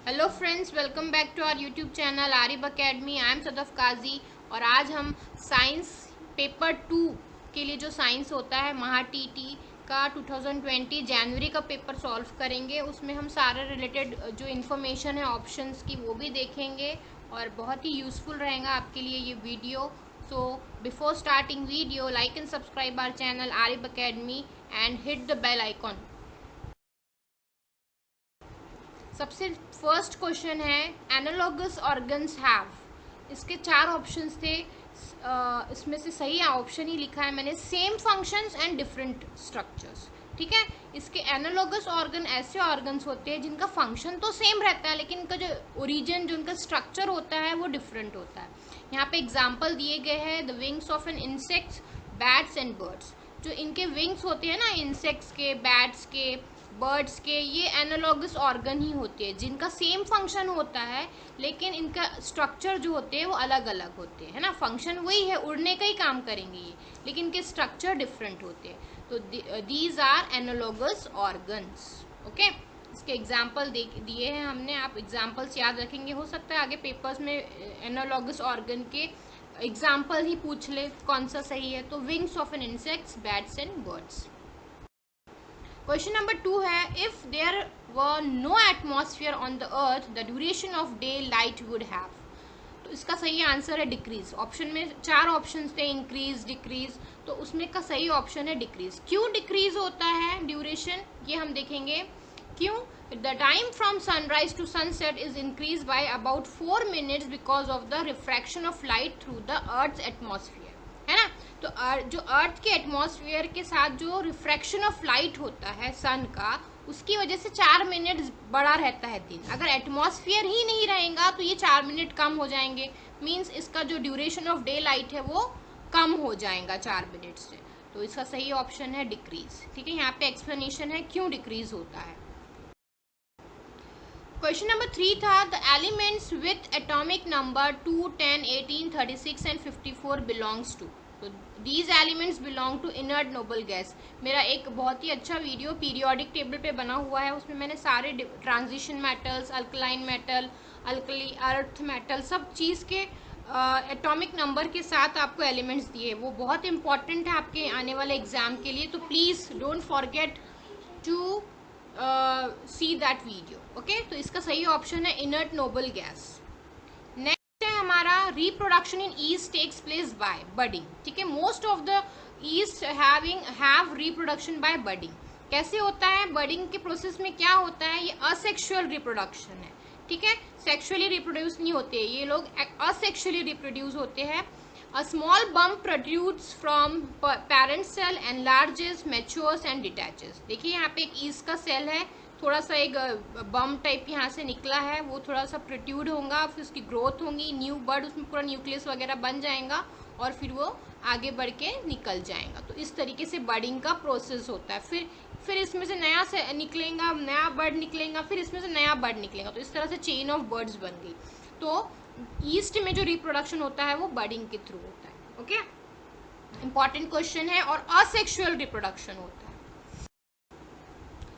Hello friends, welcome back to our YouTube channel Arib academy. I am Sadaf Kazi और आज हम science paper 2 के लिए जो साइंस होता है महा टीटी का 2020 जनवरी का पेपर सॉल्व करेंगे। उसमें हम सारे रिलेटेड जो इन्फॉर्मेशन है ऑप्शंस की वो भी देखेंगे और बहुत ही यूज़फुल रहेगा आपके लिए ये video. So before starting video, like and subscribe our channel Arib academy and hit the bell icon. सबसे फर्स्ट क्वेश्चन है एनालॉगस ऑर्गन्स हैव। इसके चार ऑप्शंस थे, इसमें से सही ऑप्शन ही लिखा है मैंने, same functions and different structures. ठीक है, इसके एनालॉगस ऑर्गन ऐसे ऑर्गन्स होते हैं जिनका फंक्शन तो सेम रहता है लेकिन इनका जो ओरिजिन, जो उनका स्ट्रक्चर होता है वो डिफरेंट होता है। यहाँ पे एग्जाम्पल दिए गए हैं, the wings of an insects, bats and birds. जो इनके विंग्स होते हैं ना, इंसेक्ट्स के, बैट्स के, बर्ड्स के, ये एनालॉगस ऑर्गन ही होते हैं जिनका सेम फंक्शन होता है लेकिन इनका स्ट्रक्चर जो होते हैं वो अलग अलग होते हैं, है ना। फंक्शन वही है, उड़ने का ही काम करेंगे ये, लेकिन इनके स्ट्रक्चर डिफरेंट होते हैं। तो these are analogous organs. Okay, इसके एग्जाम्पल दिए हैं हमने, आप एग्जाम्पल्स याद रखेंगे। हो सकता है आगे पेपर्स में एनालॉगस ऑर्गन के एग्जाम्पल ही पूछ ले कौन सा सही है। तो wings of an insects, bats and birds. Question number 2 है, if there were no atmosphere on the earth the duration of daylight would have. तो इसका सही आंसर है डिक्रीज। ऑप्शन में चार ऑप्शन थे, इंक्रीज, डिक्रीज, तो उसमें का सही ऑप्शन है डिक्रीज। क्यों डिक्रीज होता है ड्यूरेशन, ये हम देखेंगे क्यों। The time from sunrise to sunset is increase by about 4 minutes because of the refraction of light through the earth atmosphere, है ना। तो जो अर्थ के एटमॉस्फेयर के साथ जो रिफ्रैक्शन ऑफ लाइट होता है सन का, उसकी वजह से 4 मिनट बड़ा रहता है दिन। अगर एटमॉस्फेयर ही नहीं रहेगा तो ये 4 मिनट कम हो जाएंगे, मीन्स इसका जो ड्यूरेशन ऑफ डे लाइट है वो कम हो जाएगा 4 मिनट से। तो इसका सही ऑप्शन है डिक्रीज। ठीक है, यहाँ पे एक्सप्लेनेशन है क्यों डिक्रीज होता है। क्वेश्चन नंबर 3 था, the elements with atomic number 2, 10, 18, 36 and 54 belongs to. तो these elements belong to inert noble gas. मेरा एक बहुत ही अच्छा वीडियो पीरियोडिक टेबल पे बना हुआ है, उसमें मैंने सारे transition metals, alkaline metal, alkali earth metal, सब चीज़ के एटॉमिक नंबर के साथ आपको एलिमेंट्स दिए। वो बहुत इंपॉर्टेंट है आपके आने वाले एग्जाम के लिए, तो please don't forget to see that video. Okay, तो इसका सही ऑप्शन है इनर्ट नोबल गैस। नेक्स्ट है हमारा, reproduction in yeast takes place by budding. ठीक है, most of the yeast have reproduction by budding. कैसे होता है बडिंग के प्रोसेस में, क्या होता है, ये असेक्सुअल रिप्रोडक्शन है। ठीक है, सेक्सुअली रिप्रोड्यूस नहीं होते ये लोग, असेक्सुअली रिप्रोड्यूस होते हैं। A small bump protrudes from parent cell, enlarges, matures and detaches। देखिए यहाँ पे एक ईस्ट का सेल है, थोड़ा सा एक बम टाइप यहाँ से निकला है, वो थोड़ा सा प्रोट्यूड होगा, फिर उसकी ग्रोथ होगी, न्यू बर्ड, उसमें पूरा न्यूक्लियस वगैरह बन जाएगा और फिर वो आगे बढ़ के निकल जाएगा। तो इस तरीके से बर्डिंग का प्रोसेस होता है। फिर इसमें से नया से निकलेगा, नया बर्ड निकलेगा, फिर इसमें से नया बर्ड निकलेगा। तो इस तरह से चेन ऑफ बर्ड्स बन गई। तो ईस्ट में जो रिप्रोडक्शन होता है वो बर्डिंग के थ्रू होता है। ओके, इंपॉर्टेंट क्वेश्चन है, और असेक्सुअल रिप्रोडक्शन होता है।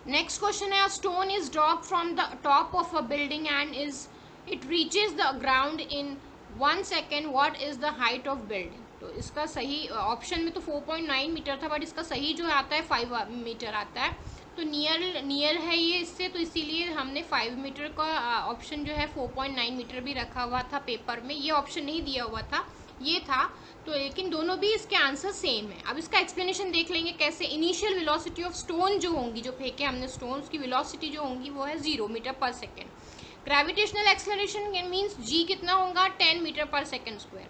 नेक्स्ट क्वेश्चन है, stone is drop from the top of a building and it reaches the ground in 1 second, what is the height of building. तो इसका सही ऑप्शन में तो 4.9 मीटर था, बट इसका सही जो आता है 5 मीटर आता है। तो नियर है ये इससे, तो इसीलिए हमने 5 मीटर का ऑप्शन जो है 4.9 मीटर भी रखा हुआ था पेपर में। ये ऑप्शन नहीं दिया हुआ था, ये था। तो लेकिन दोनों भी इसके आंसर सेम है। अब इसका एक्सप्लेनेशन देख लेंगे कैसे। इनिशियल वेलोसिटी ऑफ स्टोन जो होंगी, जो फेंके हमने स्टोन, की वेलोसिटी जो होंगी वो है 0 metre per second. Gravitational acceleration means g कितना होगा, 10 metre per second square.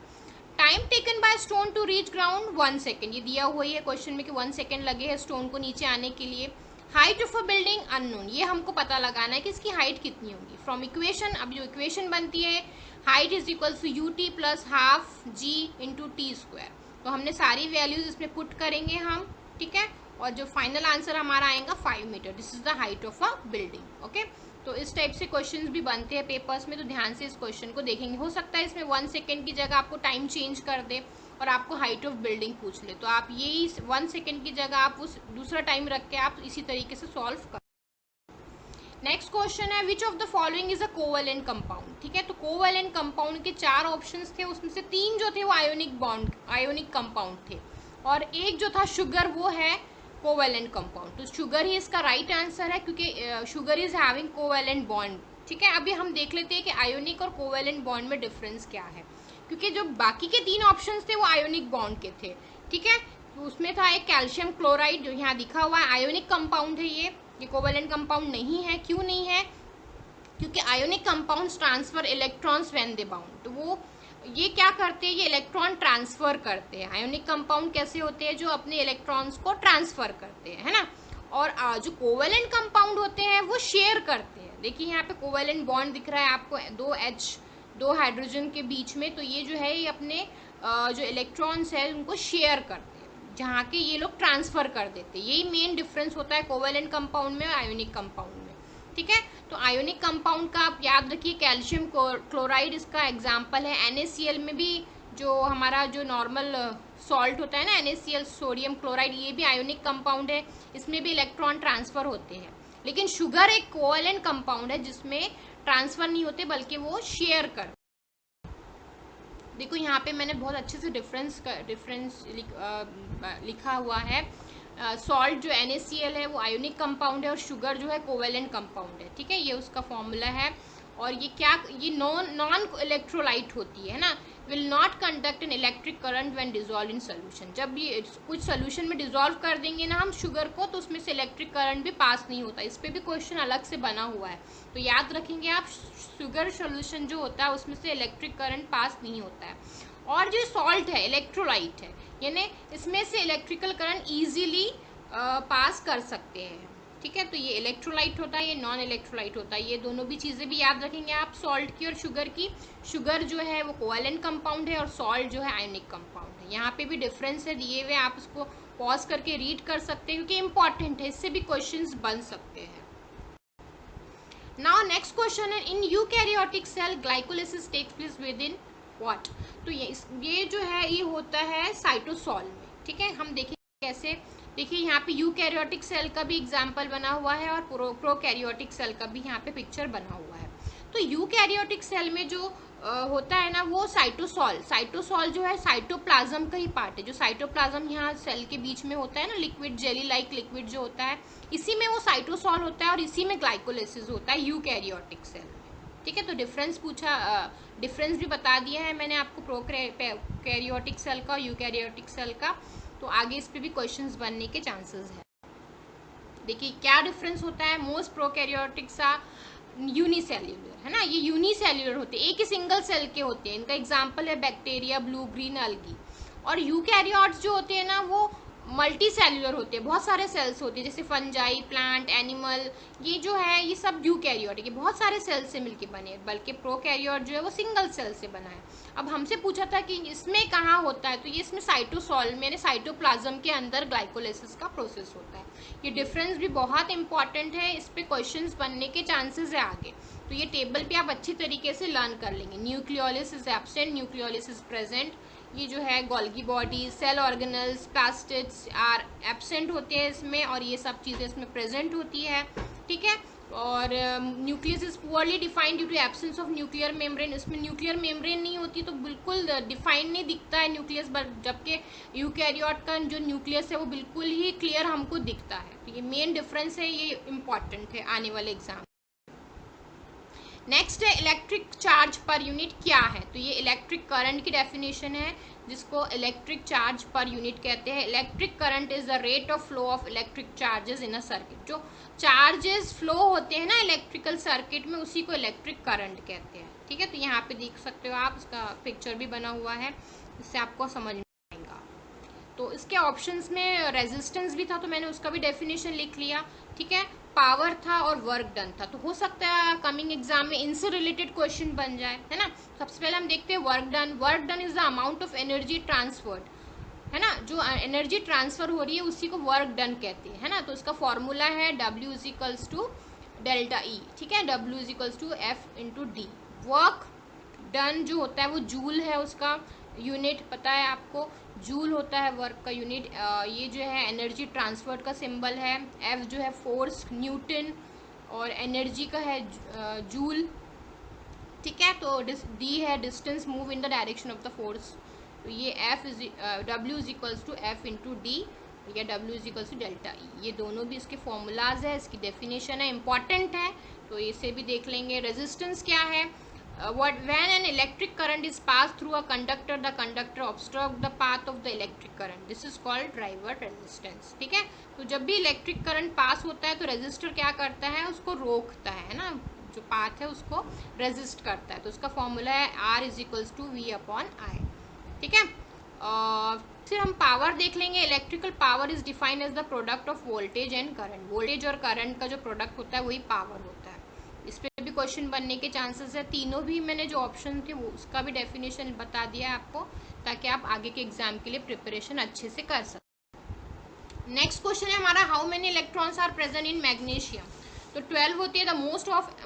Time taken by stone to reach ground 1 second। ये दिया हुआ है क्वेश्चन में कि 1 second लगे हैं स्टोन को नीचे आने के लिए। Height of a building unknown, ये हमको पता लगाना है कि इसकी हाइट कितनी होगी फ्रॉम इक्वेशन। अब जो इक्वेशन बनती है, height is equal to UT plus half G into T square. तो हमने सारी वैल्यूज इसमें पुट करेंगे हम, ठीक है, और जो फाइनल आंसर हमारा आएगा 5 metre. This is the height of a building. Okay, तो इस टाइप से क्वेश्चंस भी बनते हैं पेपर्स में, तो ध्यान से इस क्वेश्चन को देखेंगे। हो सकता है इसमें 1 second की जगह आपको टाइम चेंज कर दे और आपको हाइट ऑफ बिल्डिंग पूछ ले, तो आप यही 1 second की जगह आप उस दूसरा टाइम रख के आप इसी तरीके से सॉल्व कर। नेक्स्ट क्वेश्चन है which of the following is a covalent compound. ठीक है, तो कोवेलेंट कंपाउंड के 4 ऑप्शंस थे, उसमें से 3 जो थे वो आयोनिक कंपाउंड थे, और एक जो था शुगर वो है कोवेलेंट कंपाउंड। तो शुगर ही इसका राइट आंसर है, क्योंकि sugar is having covalent bond. ठीक है, अभी हम देख लेते हैं कि आयोनिक और कोवेलेंट बॉन्ड में डिफरेंस क्या है, क्योंकि जो बाकी के 3 ऑप्शंस थे वो आयोनिक बॉन्ड के थे। ठीक है, तो उसमें था एक कैल्शियम क्लोराइड जो यहाँ दिखा हुआ है, आयोनिक कंपाउंड है ये कोवेलेंट कंपाउंड नहीं है। क्यों नहीं है? क्योंकि ionic compounds transfer electrons when they bound. तो वो ये क्या करते हैं, ये इलेक्ट्रॉन ट्रांसफर करते हैं। आयोनिक कंपाउंड कैसे होते हैं? जो अपने इलेक्ट्रॉन्स को ट्रांसफर करते हैं, है ना। और जो कोवेलेंट कंपाउंड होते हैं वो शेयर करते हैं। देखिए यहाँ पे कोवेलेंट बॉन्ड दिख रहा है आपको, 2 हाइड्रोजन के बीच में। तो ये जो है ये अपने जो इलेक्ट्रॉन्स है उनको शेयर करते हैं, जहाँ के ये लोग ट्रांसफर कर देते हैं। यही मेन डिफरेंस होता है कोवेलेंट कंपाउंड में और आयोनिक कंपाउंड में। ठीक है, तो आयोनिक कंपाउंड का आप याद रखिए, कैल्शियम क्लोराइड इसका एग्जाम्पल है। NaCl में भी जो हमारा जो नॉर्मल सॉल्ट होता है ना, NaCl सोडियम क्लोराइड, ये भी आयोनिक कंपाउंड है, इसमें भी इलेक्ट्रॉन ट्रांसफर होते हैं। लेकिन शुगर एक कोवेलेंट कंपाउंड है जिसमें ट्रांसफर नहीं होते बल्कि वो शेयर कर। देखो यहाँ पे मैंने बहुत अच्छे से डिफरेंस लिखा हुआ है। सॉल्ट जो NaCl है वो आयोनिक कंपाउंड है और शुगर जो है कोवेलेंट कंपाउंड है। ठीक है, ये उसका फॉर्मूला है। और ये नॉन इलेक्ट्रोलाइट होती है ना, will not conduct an electric current when dissolve in solution. जब ये कुछ सोल्यूशन में डिजोल्व कर देंगे ना हम शुगर को, तो उसमें से इलेक्ट्रिक करंट भी पास नहीं होता। इस पर भी क्वेश्चन अलग से बना हुआ है, तो याद रखेंगे आप, शुगर सोल्यूशन जो होता है उसमें से इलेक्ट्रिक करंट पास नहीं होता है। और जो सॉल्ट है इलेक्ट्रोलाइट है, यानी इसमें से इलेक्ट्रिकल करंट ईजिली पास कर सकते हैं। ठीक है, तो ये इलेक्ट्रोलाइट होता है, ये नॉन इलेक्ट्रोलाइट होता है। ये दोनों भी चीज़ें भी याद रखेंगे आप, सॉल्ट की और शुगर की। शुगर जो है वो कोवेलेंट कंपाउंड है और सॉल्ट जो है आयोनिक कंपाउंड है। यहाँ पे भी डिफरेंस है दिए हुए, आप इसको पॉज करके रीड कर सकते हैं क्योंकि इंपॉर्टेंट है, इससे भी क्वेश्चंस बन सकते हैं। नाउ नेक्स्ट क्वेश्चन है, in eukaryotic cell glycolysis takes place within what. तो ये जो है ये होता है साइटोसॉल में। ठीक है, हम देखेंगे कैसे। देखिए यहाँ पे यूकैरियोटिक सेल का भी एग्जाम्पल बना हुआ है और प्रोकैरियोटिक सेल का भी यहाँ पे पिक्चर बना हुआ है। तो यूकैरियोटिक सेल में जो होता है ना वो साइटोसॉल जो है साइटोप्लाज्म का ही पार्ट है। जो साइटोप्लाज्म यहाँ सेल के बीच में होता है ना, लिक्विड जेली लाइक लिक्विड जो होता है, इसी में वो साइटोसॉल होता है और इसी में ग्लाइकोलाइसिस होता है यूकैरियोटिक सेल में। ठीक है, तो डिफरेंस भी बता दिया है मैंने आपको प्रोकैरियोटिक सेल का और यूकैरियोटिक सेल का। तो आगे इस पे भी क्वेश्चंस बनने के चांसेस है। देखिए क्या डिफरेंस होता है, मोस्ट प्रोकैरियोटिक्स यूनिसेल्यूलर है ना, ये यूनिसेल्यूलर होते हैं, एक ही सिंगल सेल के होते हैं। इनका एग्जांपल है बैक्टीरिया, ब्लू ग्रीन अलगी। और यूकैरियोट्स जो होते हैं ना वो मल्टी सेल्यूलर होते हैं, बहुत सारे सेल्स होते हैं, जैसे फंजाई, प्लांट, एनिमल, ये जो है ये सब यूकैरियोट है, बहुत सारे सेल से मिलके बने। बल्कि प्रोकैरियोट जो है वो सिंगल सेल से बना है। अब हमसे पूछा था कि इसमें कहाँ होता है, तो ये इसमें साइटोसॉल में साइटोप्लाज्म के अंदर ग्लाइकोलाइसिस का प्रोसेस होता है। ये डिफरेंस भी बहुत इंपॉर्टेंट है, इस पर क्वेश्चन बनने के चांसेस है आगे। तो ये टेबल पे आप अच्छी तरीके से लर्न कर लेंगे। Nucleolus is absent, nucleolus is present. ये जो है Golgi body, cell organelles, plastids are absent होते हैं इसमें, और ये सब चीज़ें इसमें प्रेजेंट होती है। ठीक है, और nucleus is poorly defined due to absence of nuclear membrane. इसमें न्यूक्लियर मेम्ब्रेन नहीं होती तो बिल्कुल डिफाइंड नहीं दिखता है न्यूक्लियस, जबकि यूकैरियोट का जो न्यूक्लियस है वो बिल्कुल ही क्लियर हमको दिखता है। तो ये मेन डिफरेंस है, ये इंपॉर्टेंट है आने वाले एग्जाम। नेक्स्ट है इलेक्ट्रिक चार्ज पर यूनिट क्या है। तो ये इलेक्ट्रिक करंट की डेफिनेशन है, जिसको इलेक्ट्रिक चार्ज पर यूनिट कहते हैं। Electric current is the rate of flow of electric charges in a circuit. जो चार्जेस फ्लो होते हैं ना इलेक्ट्रिकल सर्किट में, उसी को इलेक्ट्रिक करंट कहते हैं। ठीक है, तो यहाँ पे देख सकते हो आप, इसका पिक्चर भी बना हुआ है, इससे आपको समझ में आएगा। तो इसके ऑप्शंस में रेजिस्टेंस भी था, तो मैंने उसका भी डेफिनेशन लिख लिया। ठीक है, पावर था और वर्क डन था। तो हो सकता है कमिंग एग्जाम में इनसे रिलेटेड क्वेश्चन बन जाए, है ना। सबसे पहले हम देखते हैं work done. Work done is the amount of energy transferred, है ना, जो एनर्जी ट्रांसफर हो रही है उसी को वर्क डन कहते हैं, है ना। तो इसका फॉर्मूला है W is equals to delta E। ठीक है, W is equals to F into D। Work done जो होता है वो जूल है, उसका यूनिट पता है आपको, जूल होता है वर्क का यूनिट। ये जो है एनर्जी ट्रांसफर का सिंबल है। F जो है फोर्स, न्यूटन, और एनर्जी का है जूल, ठीक है। तो डी है distance move in the direction of the force, तो ये W is equals to F into D या W is equals to delta E. ये दोनों भी इसके फॉर्मूलाज है, इसकी डेफिनेशन है, इंपॉर्टेंट है, तो इसे भी देख लेंगे। रेजिस्टेंस क्या है, when an electric current is pass through a conductor the conductor obstruct the path of the electric current, this is called driver resistance, ठीक है। तो जब भी इलेक्ट्रिक करंट पास होता है तो रेजिस्टर क्या करता है, उसको रोकता है ना, जो पाथ है उसको रेजिस्ट करता है। तो उसका फॉर्मूला है R is equals to V upon I, ठीक है। फिर हम पावर देख लेंगे। Electrical power is defined as the product of voltage and current, voltage और करंट का जो प्रोडक्ट होता है वही पावर होता है। इस पर भी क्वेश्चन बनने के चांसेस है। तीनों भी मैंने जो ऑप्शन थे वो उसका भी डेफिनेशन बता दिया है आपको, ताकि आप आगे के एग्जाम के लिए प्रिपरेशन अच्छे से कर सकें। नेक्स्ट क्वेश्चन है हमारा, how many electrons are present in magnesium. तो 12 होती है। The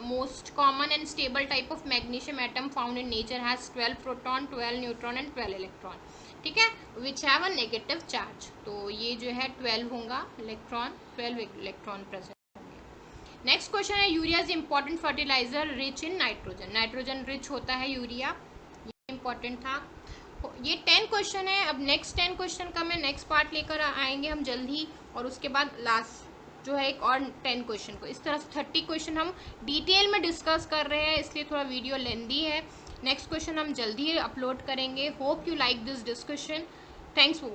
most common and stable type of magnesium atom found in nature has 12 proton, 12 neutron and 12 electron, ठीक है, which have a negative charge. तो ये जो है 12 होगा इलेक्ट्रॉन, 12 इलेक्ट्रॉन प्रेजेंट होंगे। नेक्स्ट क्वेश्चन है, urea is important fertilizer rich in nitrogen, nitrogen rich होता है यूरिया, ये इंपॉर्टेंट था। ये 10 क्वेश्चन है। अब नेक्स्ट 10 क्वेश्चन का मैं नेक्स्ट पार्ट लेकर आएंगे हम जल्दी, और उसके बाद लास्ट जो है एक और 10 क्वेश्चन को, इस तरह से 30 क्वेश्चन हम डिटेल में डिस्कस कर रहे हैं, इसलिए थोड़ा वीडियो लेंदी है। नेक्स्ट क्वेश्चन हम जल्दी अपलोड करेंगे। Hope you like this discussion. Thanks for